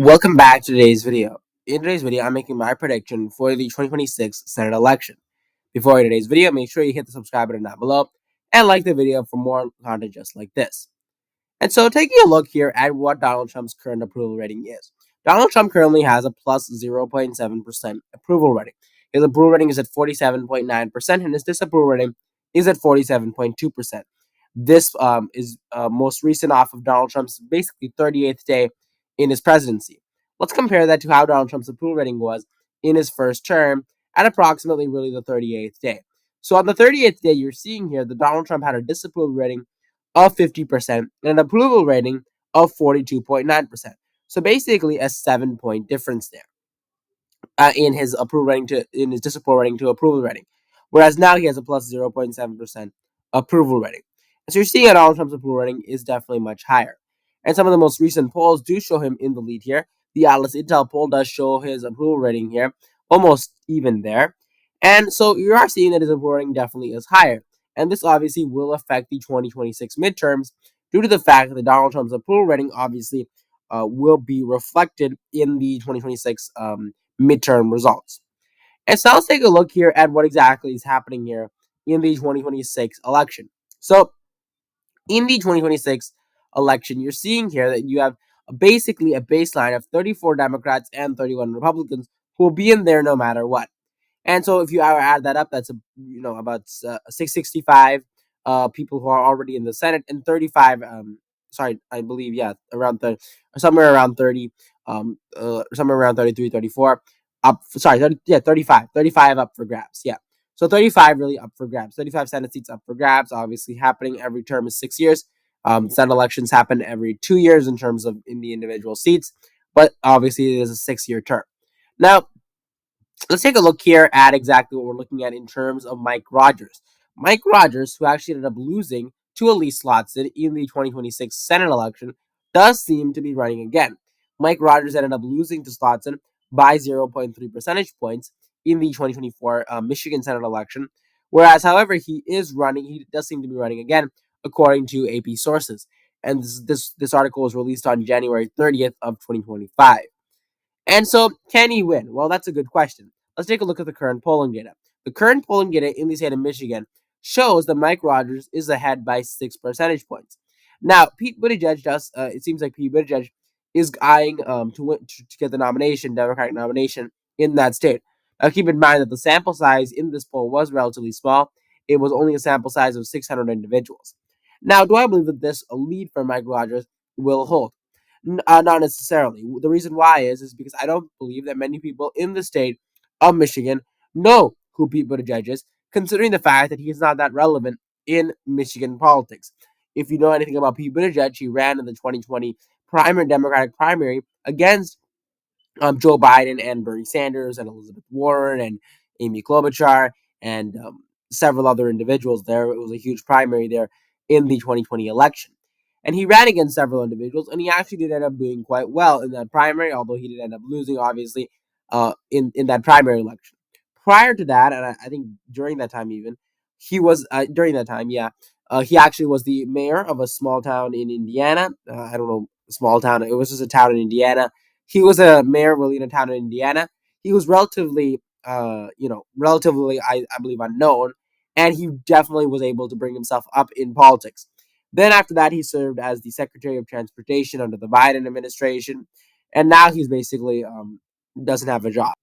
Welcome back to today's video. In today's video, I'm making my prediction for the 2026 Senate election. Before today's video, make sure you hit the subscribe button down below and like the video for more content just like this. And so taking a look here at what Donald Trump's current approval rating is. Donald Trump currently has a plus 0.7% approval rating. His approval rating is at 47.9% and his disapproval rating is at 47.2%. This is most recent off of Donald Trump's basically 38th day in his presidency. Let's compare that to how Donald Trump's approval rating was in his first term at approximately really the 38th day. So on the 38th day, you're seeing here that Donald Trump had a disapproval rating of 50% and an approval rating of 42.9%. So basically a 7-point difference there in his approval rating to in his disapproval rating to approval rating. Whereas now he has a plus 0.7% approval rating. And so you're seeing that Donald Trump's approval rating is definitely much higher. And some of the most recent polls do show him in the lead here. The Atlas Intel poll does show his approval rating here, almost even there. And so you are seeing that his approval rating definitely is higher. And this obviously will affect the 2026 midterms due to the fact that Donald Trump's approval rating obviously will be reflected in the 2026 midterm results. And so let's take a look here at what exactly is happening here in the 2026 election. So in the 2026 election, you're seeing here that you have basically a baseline of 34 Democrats and 31 Republicans who will be in there no matter what. And so if you add that up, that's about 665 people who are already in the Senate and 35. Sorry, I believe around 30, somewhere around 30, somewhere around 33, 34 up. Sorry, 30, 35 up for grabs. Yeah, so 35 really up for grabs. 35 Senate seats up for grabs. Obviously, happening every term is 6 years. Senate elections happen every 2 years in terms of in the individual seats, but obviously it is a 6-year term. Now, let's take a look here at exactly what we're looking at in terms of Mike Rogers. Mike Rogers, who actually ended up losing to Elise Slotson in the 2026 Senate election, does seem to be running again. Mike Rogers ended up losing to Slotson by 0.3 percentage points in the 2024 Michigan Senate election. Whereas, however, he does seem to be running again, according to AP sources. And this article was released on January 30th of 2025. And so, can he win? Well, that's a good question. Let's take a look at the current polling data. The current polling data in the state of Michigan shows that Mike Rogers is ahead by 6 percentage points. Now, Pete Buttigieg does. It seems like Pete Buttigieg is eyeing to win to get the nomination, Democratic nomination in that state. Now, keep in mind that the sample size in this poll was relatively small. It was only a sample size of 600 individuals. Now, do I believe that this lead for Mike Rogers will hold? Not necessarily. The reason why is because I don't believe that many people in the state of Michigan know who Pete Buttigieg is, considering the fact that he is not that relevant in Michigan politics. If you know anything about Pete Buttigieg, he ran in the 2020 Democratic primary against Joe Biden and Bernie Sanders and Elizabeth Warren and Amy Klobuchar and several other individuals there. It was a huge primary there in the 2020 election. And he ran against several individuals, and he actually did end up doing quite well in that primary, although he did end up losing, obviously, in that primary election. Prior to that, and I think during that time even, he actually was the mayor of a small town in Indiana. I don't know, small town. It was just a town in Indiana. He was a mayor really in a town in Indiana. He was relatively, I believe, unknown, and he definitely was able to bring himself up in politics. Then after that, he served as the Secretary of Transportation under the Biden administration, and now he's basically doesn't have a job,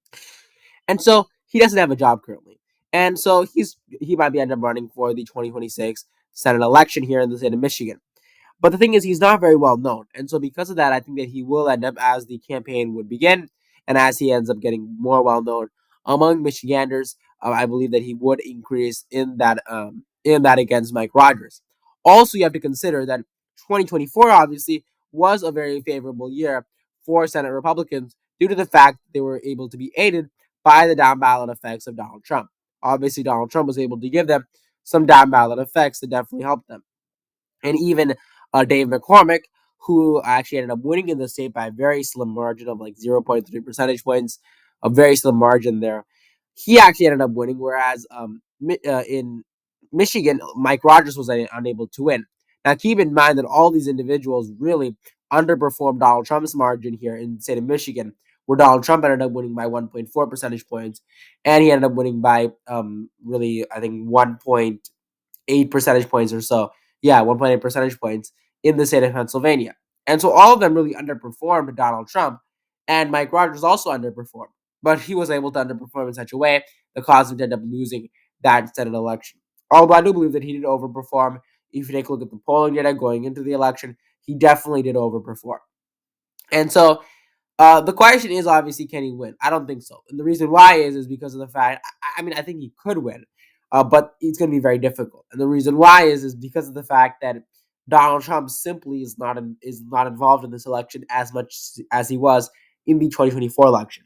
and so he doesn't have a job currently, and so he might be end up running for the 2026 Senate election here in the state of Michigan. But the thing is, he's not very well known. And so because of that, I think that he will end up as the campaign would begin and as he ends up getting more well known among Michiganders, I believe that he would increase in that against Mike Rogers. Also, you have to consider that 2024 obviously was a very favorable year for Senate Republicans due to the fact that they were able to be aided by the down ballot effects of Donald Trump. Obviously, Donald Trump was able to give them some down ballot effects that definitely helped them. And even Dave McCormick, who actually ended up winning in the state by a very slim margin of like 0.3 percentage points, a very slim margin there. He actually ended up winning, whereas in Michigan, Mike Rogers was unable to win. Now, keep in mind that all these individuals really underperformed Donald Trump's margin here in the state of Michigan, where Donald Trump ended up winning by 1.4 percentage points, and he ended up winning by really I think 1.8 percentage points or so. Yeah, 1.8 percentage points in the state of Pennsylvania. And so all of them really underperformed Donald Trump, and Mike Rogers also underperformed. But he was able to underperform in such a way that caused him to end up losing that Senate election. Although I do believe that he did overperform. If you take a look at the polling data going into the election, he definitely did overperform. And so the question is obviously, can he win? I don't think so. And the reason why is because of the fact, I mean, I think he could win, but it's going to be very difficult. And the reason why is because of the fact that Donald Trump simply is not involved in this election as much as he was in the 2024 election.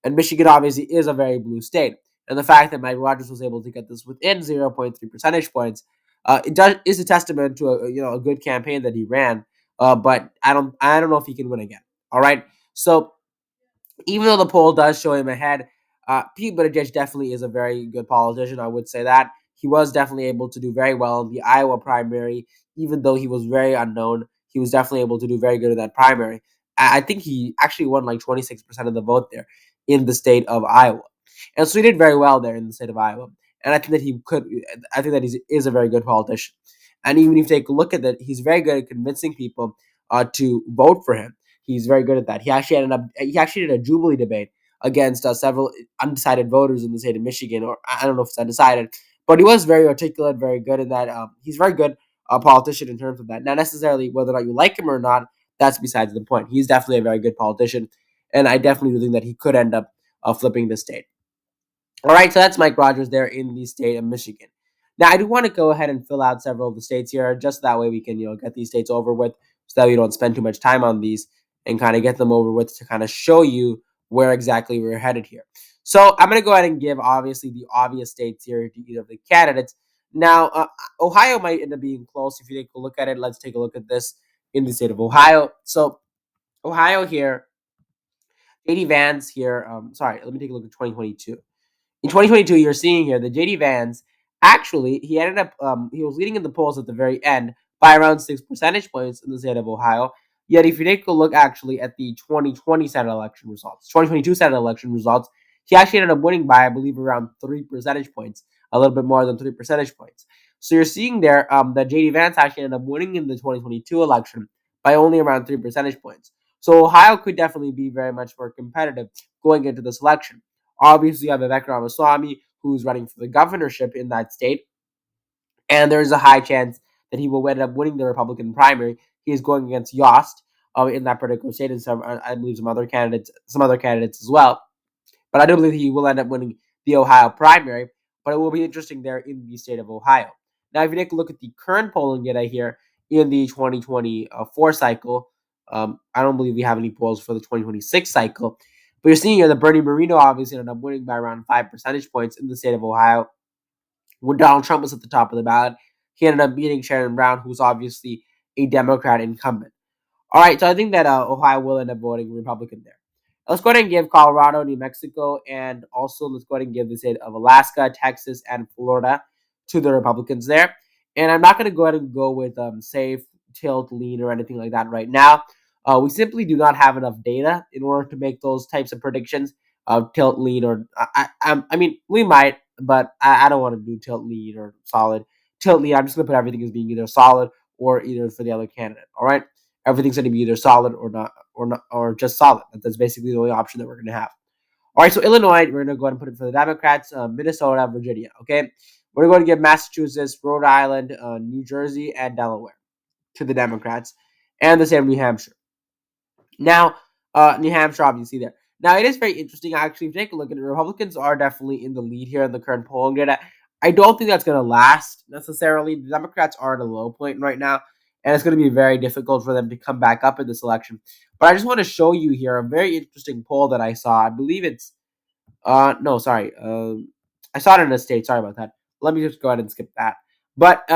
And Michigan obviously is a very blue state. And the fact that Mike Rogers was able to get this within 0.3 percentage points, is a testament to a good campaign that he ran. But I don't know if he can win again. All right. So even though the poll does show him ahead, Pete Buttigieg definitely is a very good politician. I would say that he was definitely able to do very well in the Iowa primary, even though he was very unknown. He was definitely able to do very good in that primary. I think he actually won like 26% of the vote there in the state of Iowa, and so he did very well there in the state of Iowa. And I think that he could. I think that he is a very good politician. And even if you take a look at that, he's very good at convincing people to vote for him. He's very good at that. He actually did a Jubilee debate against several undecided voters in the state of Michigan, or I don't know if it's undecided, but he was very articulate, very good in that. He's very good politician in terms of that. Not necessarily whether or not you like him or not, that's besides the point. He's definitely a very good politician, and I definitely do think that he could end up flipping the state. All right, so that's Mike Rogers there in the state of Michigan. Now, I do want to go ahead and fill out several of the states here, just that way we can, get these states over with, so that we don't spend too much time on these and kind of get them over with to kind of show you where exactly we're headed here. So I'm going to go ahead and give obviously the obvious states here to either of the candidates. Now, Ohio might end up being close. If you take a look at it, let's take a look at this in the state of Ohio. So Ohio here, JD Vance here. Sorry, let me take a look at 2022. In 2022, you're seeing here that JD Vance actually he ended up he was leading in the polls at the very end by around 6 percentage points in the state of Ohio. Yet, if you take a look actually at the 2020 Senate election results, 2022 Senate election results, he actually ended up winning by I believe around 3 percentage points, a little bit more than 3 percentage points. So you're seeing there that JD Vance actually ended up winning in the 2022 election by only around 3 percentage points. So Ohio could definitely be very much more competitive going into this election. Obviously, you have Vivek Ramaswamy, who's running for the governorship in that state, and there's a high chance that he will end up winning the Republican primary. He is going against Yost in that particular state, and I believe some other candidates as well. But I do believe he will end up winning the Ohio primary. But it will be interesting there in the state of Ohio. Now, if you take a look at the current polling data here in the 2024 cycle, I don't believe we have any polls for the 2026 cycle. But you're seeing here that Bernie Moreno obviously ended up winning by around 5 percentage points in the state of Ohio. When Donald Trump was at the top of the ballot, he ended up beating Shannon Brown, who's obviously a Democrat incumbent. All right, so I think that Ohio will end up voting Republican there. Let's go ahead and give Colorado, New Mexico, and also let's go ahead and give the state of Alaska, Texas, and Florida to the Republicans there. And I'm not going to go ahead and go with safe, tilt, lean, or anything like that right now. We simply do not have enough data in order to make those types of predictions of tilt, lean, or I mean, we might, but I don't want to do tilt, lean, or solid. Tilt, lean, I'm just going to put everything as being either solid or either for the other candidate. All right, everything's going to be either solid or just solid. That's basically the only option that we're going to have. All right, so Illinois, we're going to go ahead and put it for the Democrats. Minnesota, Virginia. Okay, we're going to give Massachusetts, Rhode Island, New Jersey, and Delaware to the Democrats, and the same of New Hampshire. Now, New Hampshire, obviously, there. Now, it is very interesting, actually. If you take a look at it, Republicans are definitely in the lead here in the current polling data. I don't think that's going to last necessarily. The Democrats are at a low point right now, and it's going to be very difficult for them to come back up in this election. But I just want to show you here a very interesting poll that I saw. I believe it's no, sorry. I saw it in a state. Sorry about that. Let me just go ahead and skip that. But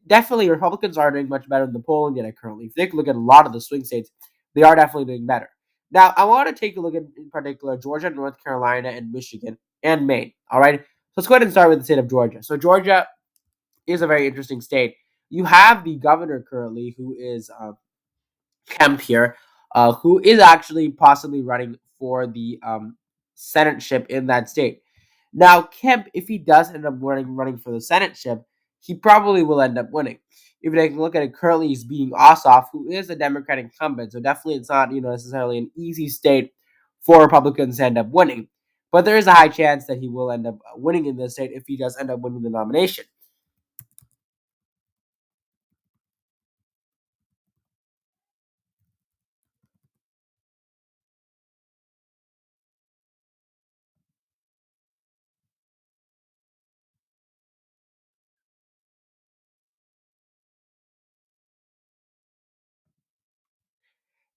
definitely, Republicans are doing much better in the polling data currently. If you take a look at a lot of the swing states, they are definitely doing better. Now, I want to take a look at, in particular, Georgia, North Carolina, and Michigan, and Maine. All right. So let's go ahead and start with the state of Georgia. So Georgia is a very interesting state. You have the governor currently, who is Kemp here, who is actually possibly running for the senatorship in that state. Now, Kemp, if he does end up running for the senatorship, he probably will end up winning. If you take a look at it, currently he's beating Ossoff, who is a Democratic incumbent. So definitely, it's not necessarily an easy state for Republicans to end up winning. But there is a high chance that he will end up winning in this state if he does end up winning the nomination.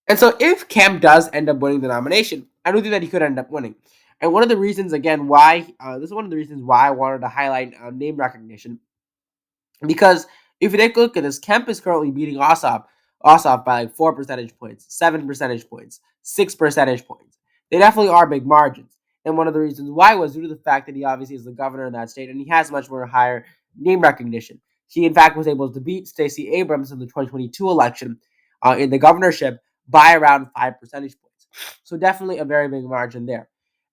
And so if Kemp does end up winning the nomination, I do think that he could end up winning. And one of the reasons, again, why this is one of the reasons why I wanted to highlight name recognition, because if you take a look at this, Kemp is currently beating Ossoff by like 4 percentage points, 7 percentage points, 6 percentage points. They definitely are big margins. And one of the reasons why was due to the fact that he obviously is the governor in that state and he has much more higher name recognition. He, in fact, was able to beat Stacey Abrams in the 2022 election in the governorship by around 5 percentage points. So definitely a very big margin there.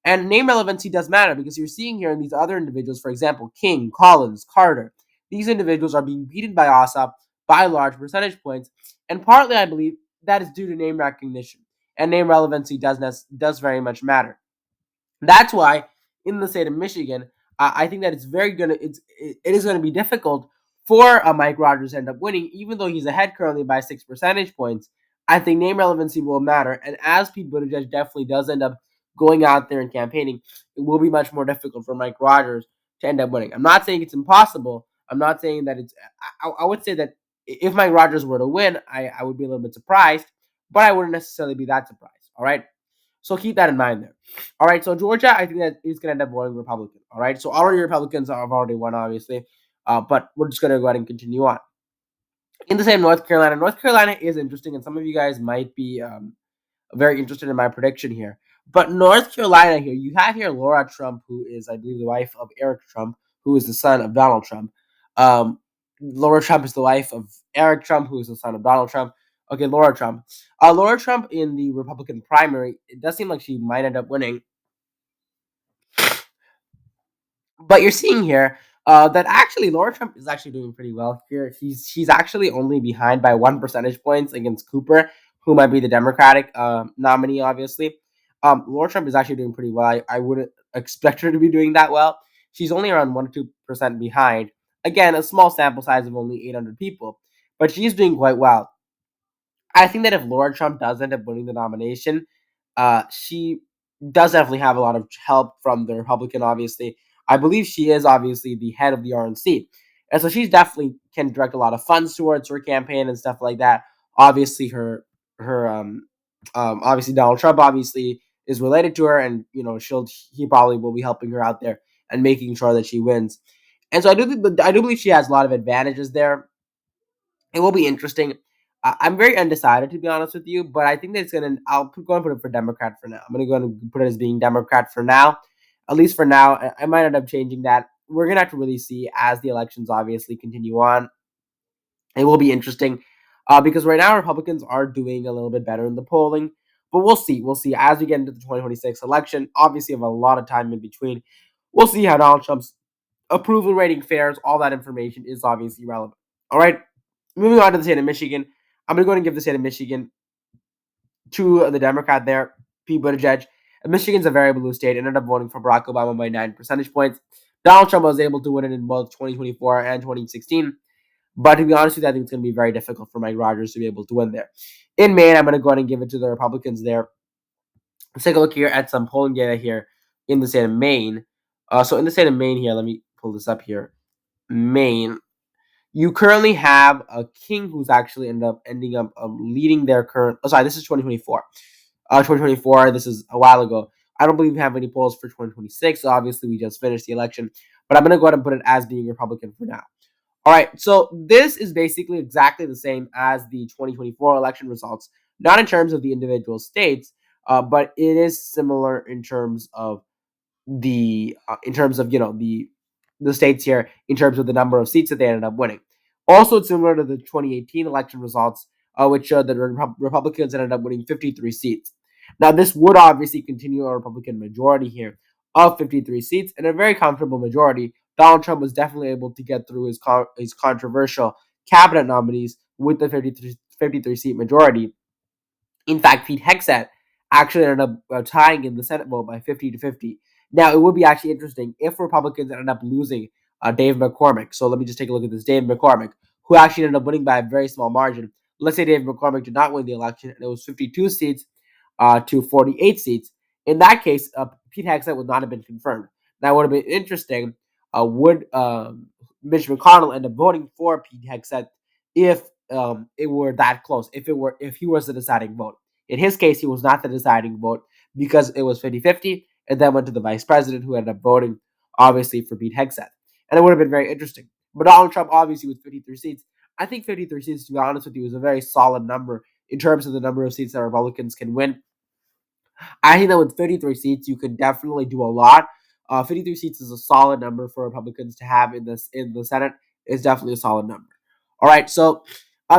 And name relevancy does matter because you're seeing here in these other individuals, for example, King, Collins, Carter, these individuals are being beaten by Ossoff by large percentage points, and partly I believe that is due to name recognition and name relevancy does very much matter. That's why in the state of Michigan, I think that it is gonna be difficult for Mike Rogers to end up winning, even though he's ahead currently by 6 percentage points. I think name relevancy will matter, and as Pete Buttigieg definitely does end up going out there and campaigning, it will be much more difficult for Mike Rogers to end up winning. I'm not saying it's impossible. I'm not saying that it's. I would say that if Mike Rogers were to win, I would be a little bit surprised, but I wouldn't necessarily be that surprised. All right. So keep that in mind there. All right. So Georgia, I think that is going to end up voting Republican. All right. So already Republicans have already won, obviously, but we're just going to go ahead and continue on. In the same North Carolina, North Carolina is interesting, and some of you guys might be very interested in my prediction here. But North Carolina here, you have here Laura Trump, who is, I believe, the wife of Eric Trump, who is the son of Donald Trump. Um, Laura Trump is the wife of Eric Trump, who is the son of Donald Trump. Okay, Laura Trump. Laura Trump in the Republican primary, it does seem like she might end up winning. But you're seeing here that actually Laura Trump is actually doing pretty well here. She's actually only behind by 1 percentage points against Cooper, who might be the Democratic nominee, obviously. Laura Trump is actually doing pretty well. I wouldn't expect her to be doing that well. She's only around 1 to 2% behind. Again, a small sample size of only 800 people, but she's doing quite well. I think that if Laura Trump does end up winning the nomination, she does definitely have a lot of help from the Republican. Obviously, I believe she is obviously the head of the RNC, and so she's definitely can direct a lot of funds towards her campaign and stuff like that. Obviously, her obviously Donald Trump obviously is related to her, and he probably will be helping her out there and making sure that she wins. And so I do believe she has a lot of advantages there. It will be interesting. I'm very undecided, to be honest with you, but I think that it's gonna. Go and put it for Democrat for now. I'm gonna go and put it as being Democrat for now, at least for now. I might end up changing that. We're gonna have to really see as the elections obviously continue on. It will be interesting because right now Republicans are doing a little bit better in the polling, but we'll see. We'll see as we get into the 2026 election. Obviously, have a lot of time in between. We'll see how Donald Trump's approval rating fares. All that information is obviously relevant. All right. Moving on to the state of Michigan, I'm going to go ahead and give the state of Michigan to the Democrat there, Pete Buttigieg. Michigan's a very blue state. Ended up voting for Barack Obama by 9 percentage points. Donald Trump was able to win it in both 2024 and 2016. But to be honest with you, I think it's going to be very difficult for Mike Rogers to be able to win there. In Maine, I'm going to go ahead and give it to the Republicans there. Let's take a look here at some polling data here in the state of Maine. So in the state of Maine here, let me pull this up here. Maine, you currently have a King who's actually ending up leading their current. Oh, sorry, this is 2024. 2024. This is a while ago. I don't believe we have any polls for 2026. So obviously, we just finished the election, but I'm gonna go ahead and put it as being Republican for now. All right. So this is basically exactly the same as the 2024 election results, not in terms of the individual states, but it is similar in terms of the states here in terms of the number of seats that they ended up winning. Also, it's similar to the 2018 election results, which showed that Republicans ended up winning 53 seats. Now, this would obviously continue a Republican majority here of 53 seats and a very comfortable majority. Donald Trump was definitely able to get through his controversial cabinet nominees with the 53 seat majority. In fact, Pete Hegseth actually ended up tying in the Senate vote by 50 to 50. Now, it would be actually interesting if Republicans ended up losing Dave McCormick. So let me just take a look at this. Dave McCormick, who actually ended up winning by a very small margin. Let's say Dave McCormick did not win the election and it was 52 seats to 48 seats. In that case, Pete Hegseth would not have been confirmed. That would have been interesting. Would Mitch McConnell end up voting for Pete Hegseth if it were that close, if he was the deciding vote? In his case, he was not the deciding vote because it was 50-50 and then went to the vice president who ended up voting, obviously, for Pete Hegseth. And it would have been very interesting. But Donald Trump, obviously, with 53 seats, I think 53 seats, to be honest with you, is a very solid number in terms of the number of seats that Republicans can win. I think that with 53 seats, you can definitely do a lot. 53 seats is a solid number for Republicans to have in the Senate. It's definitely a solid number. All right, so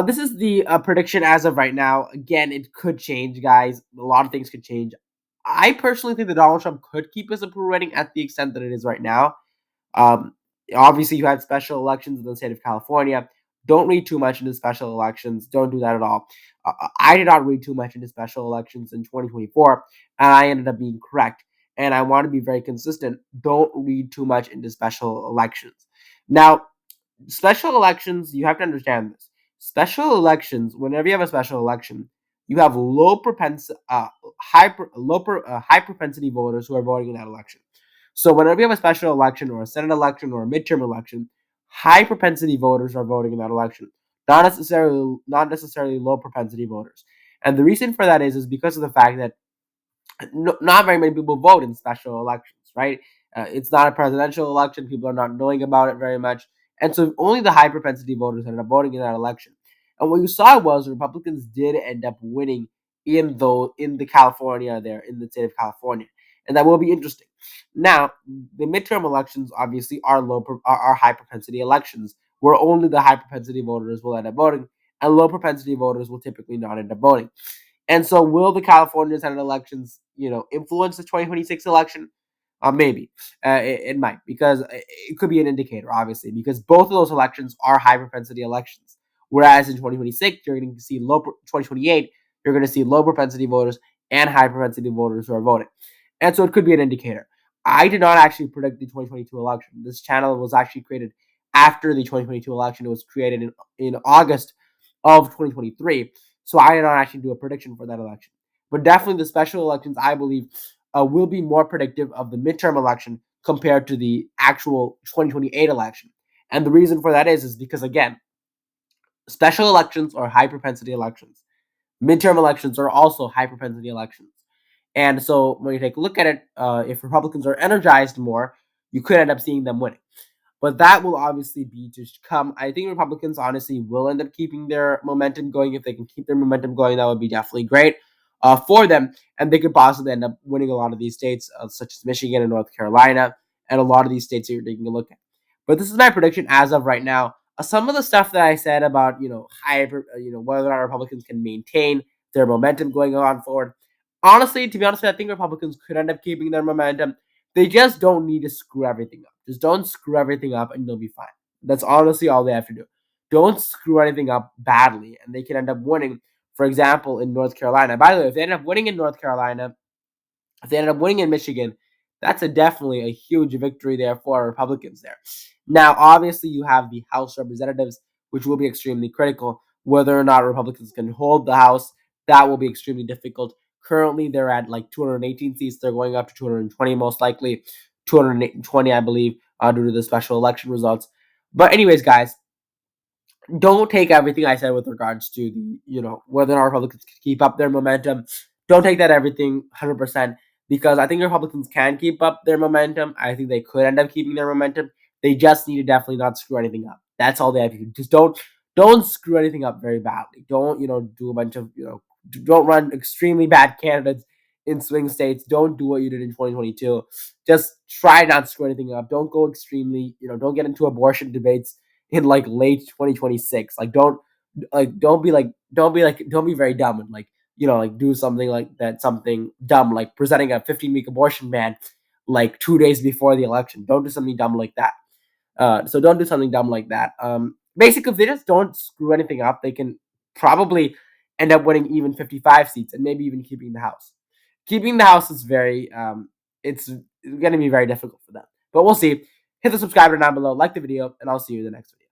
this is the prediction as of right now. Again, it could change, guys. A lot of things could change. I personally think that Donald Trump could keep his approval rating at the extent that it is right now. Um, Obviously, you had special elections in the state of California. Don't read too much into special elections. Don't do that at all. I did not read too much into special elections in 2024, and I ended up being correct. And I want to be very consistent. Don't read too much into special elections. Now, special elections, you have to understand this. Special elections, whenever you have a special election, you have high propensity voters who are voting in that election. So whenever you have a special election or a Senate election or a midterm election, high propensity voters are voting in that election, not necessarily low propensity voters. And the reason for that is because of the fact that not very many people vote in special elections, right? It's not a presidential election. People are not knowing about it very much. And so only the high propensity voters ended up voting in that election. And what you saw was Republicans did end up winning in the California there, in the state of California. And that will be interesting. Now, the midterm elections obviously are high propensity elections where only the high propensity voters will end up voting, and low propensity voters will typically not end up voting. And so, will the California Senate elections, influence the 2026 election? Maybe it might, because it could be an indicator, obviously, because both of those elections are high propensity elections. Whereas in 2026, you're going to see 2028, you're going to see low propensity voters and high propensity voters who are voting. And so, it could be an indicator. I did not actually predict the 2022 election. This channel was actually created after the 2022 election. It was created in August of 2023. So I did not actually do a prediction for that election. But definitely the special elections, I believe, will be more predictive of the midterm election compared to the actual 2028 election. And the reason for that is because, again, special elections are high propensity elections. Midterm elections are also high propensity elections. And so when you take a look at it, if Republicans are energized more, you could end up seeing them winning. But that will obviously be to come. I think Republicans honestly will end up keeping their momentum going. If they can keep their momentum going, that would be definitely great for them. And they could possibly end up winning a lot of these states, such as Michigan and North Carolina, and a lot of these states that you're taking a look at. But this is my prediction as of right now. Some of the stuff that I said about whether or not Republicans can maintain their momentum going on forward. Honestly, to be honest, I think Republicans could end up keeping their momentum. They just don't need to screw everything up. Just don't screw everything up and they'll be fine. That's honestly all they have to do. Don't screw anything up badly and they can end up winning. For example, in North Carolina. By the way, if they end up winning in North Carolina, if they end up winning in Michigan, that's definitely a huge victory there for Republicans there. Now, obviously, you have the House Representatives, which will be extremely critical. Whether or not Republicans can hold the House, that will be extremely difficult. Currently, they're at like 218 seats. They're going up to 220, most likely 220, I believe, due to the special election results. But anyways, guys, don't take everything I said with regards to whether or not Republicans can keep up their momentum. Don't take that everything 100% because I think Republicans can keep up their momentum. I think they could end up keeping their momentum. They just need to definitely not screw anything up. That's all they have to do. Just don't screw anything up very badly. Don't do a bunch of don't run extremely bad candidates in swing states. Don't do what you did in 2022. Just try not to screw anything up. Don't go extremely don't get into abortion debates in like late 2026. Like Like don't be very dumb and like like do something like that, something dumb like presenting a 15-week abortion ban like 2 days before the election. Don't do something dumb like that. So don't do something dumb like that. Basically, if they just don't screw anything up, they can probably end up winning even 55 seats and maybe even keeping the House. Keeping the House is it's going to be very difficult for them. But we'll see. Hit the subscribe button down below, like the video, and I'll see you in the next video.